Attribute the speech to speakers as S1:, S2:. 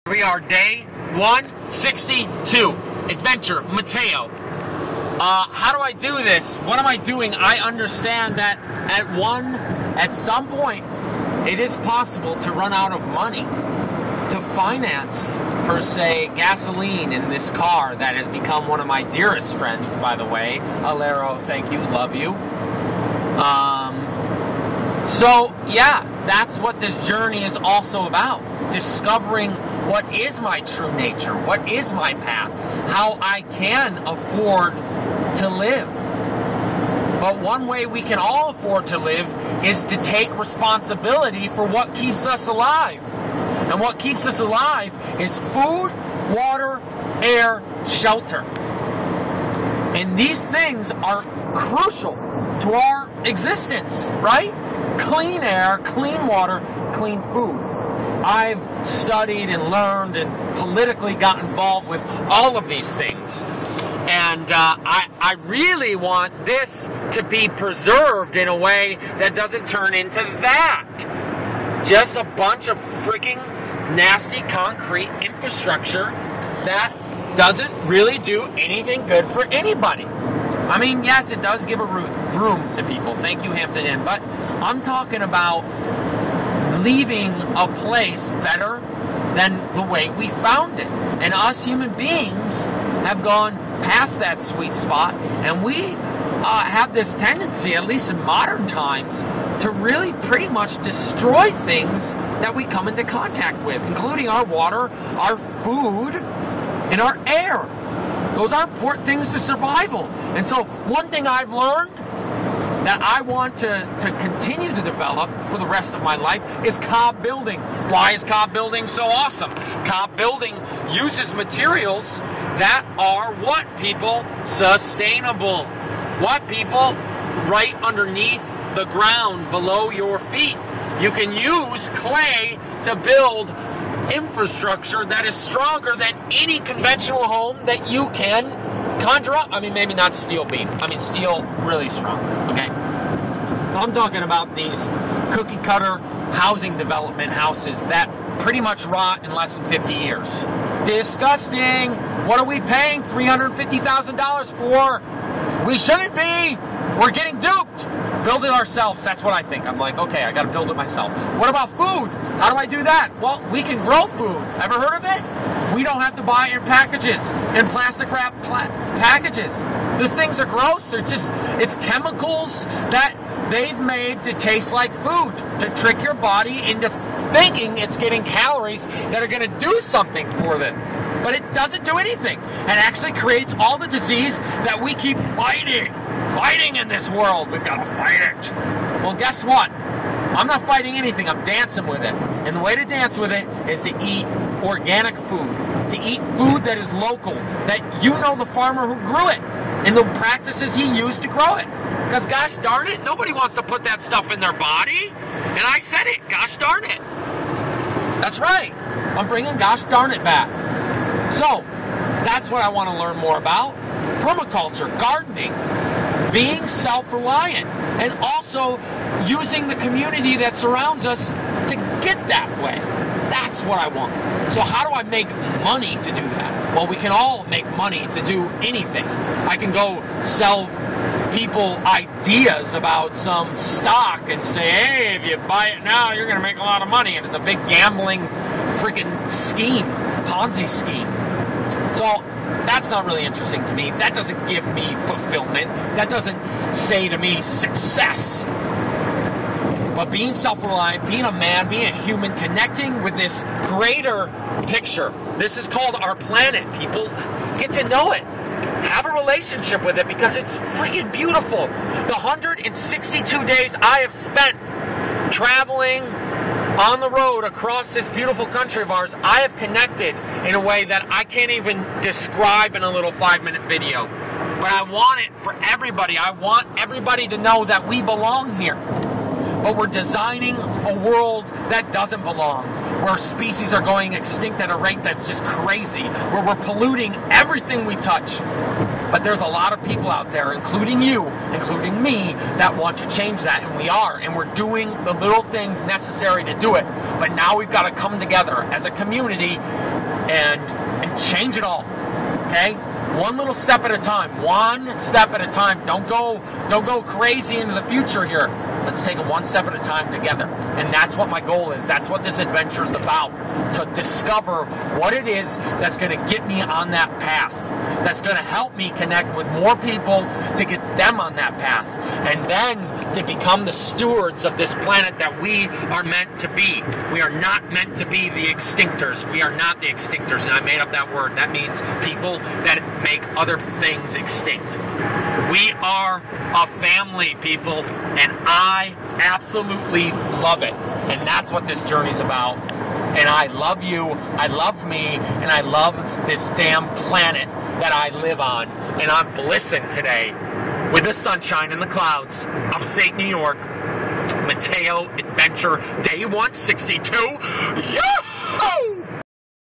S1: We are day 162. Adventure, Mateo. How do I do this? What am I doing? I understand that at some point, it is possible to run out of money to finance, per se, gasoline in this car that has become one of my dearest friends, by the way. Alero, thank you, love you. So, yeah, that's what this journey is also about. Discovering what is my true nature, what is my path, how I can afford to live. But one way we can all afford to live is to take responsibility for what keeps us alive. And what keeps us alive is food, water, air, shelter. And these things are crucial to our existence, right? Clean air, clean water, clean food. I've studied and learned and politically got involved with all of these things. And I really want this to be preserved in a way that doesn't turn into that. Just a bunch of freaking nasty concrete infrastructure that doesn't really do anything good for anybody. I mean, yes, it does give a room to people. Thank you, Hampton Inn. But I'm talking about leaving a place better than the way we found it. And us human beings have gone past that sweet spot, and we have this tendency, at least in modern times, to really pretty much destroy things that we come into contact with, including our water, our food, and our air. Those are important things to survival. And so one thing I've learned that I want to continue to develop for the rest of my life is cob building. Why is cob building so awesome? Cob building uses materials that are what, people? Sustainable. What, people? Right underneath the ground, below your feet. You can use clay to build infrastructure that is stronger than any conventional home that you can conjure up. I mean, maybe not steel beam. I mean, steel really strong. Okay. I'm talking about these cookie cutter housing development houses that pretty much rot in less than 50 years. Disgusting. What are we paying $350,000 for? We shouldn't be. We're getting duped. Build it ourselves. That's what I think. I'm like, okay, I got to build it myself. What about food? How do I do that? Well, we can grow food. Ever heard of it? We don't have to buy it in packages, in plastic wrap packages. The things are gross. It's chemicals that they've made to taste like food, to trick your body into thinking it's getting calories that are going to do something for them. But it doesn't do anything. It actually creates all the disease that we keep fighting in this world. We've got to fight it. Well, guess what? I'm not fighting anything. I'm dancing with it. And the way to dance with it is to eat organic food, to eat food that is local, that you know the farmer who grew it, and the practices he used to grow it. Because gosh darn it, nobody wants to put that stuff in their body. And I said it, gosh darn it. That's right. I'm bringing gosh darn it back. So, that's what I want to learn more about. Permaculture, gardening, being self-reliant, and also using the community that surrounds us to get that way. That's what I want. So how do I make money to do that? Well, we can all make money to do anything. I can go sell people ideas about some stock and say, hey, if you buy it now, you're going to make a lot of money. And it's a big gambling freaking scheme, Ponzi scheme. So that's not really interesting to me. That doesn't give me fulfillment. That doesn't say to me success. But being self-reliant, being a man, being a human, connecting with this greater picture. This is called our planet, people. Get to know it. Have a relationship with it because it's freaking beautiful. The 162 days I have spent traveling on the road across this beautiful country of ours, I have connected in a way that I can't even describe in a little 5-minute video. But I want it for everybody. I want everybody to know that we belong here. but we're designing a world that doesn't belong, where species are going extinct at a rate that's just crazy, where we're polluting everything we touch. But there's a lot of people out there, including you, including me, that want to change that, and we are, and we're doing the little things necessary to do it. But now we've got to come together as a community and change it all. Okay? One little step at a time. One step at a time. Don't go crazy into the future here. Let's take it one step at a time together. And that's what my goal is. That's what this adventure is about. To discover what it is that's going to get me on that path. That's going to help me connect with more people to get them on that path. And then to become the stewards of this planet that we are meant to be. We are not meant to be the extinctors. We are not the extinctors. And I made up that word. That means people that make other things extinct. We are a family, people, and I absolutely love it. And that's what this journey's about. And I love you, I love me, and I love this damn planet that I live on. And I'm blissing today with the sunshine and the clouds, upstate New York. Mateo Adventure Day 162. Yahoo!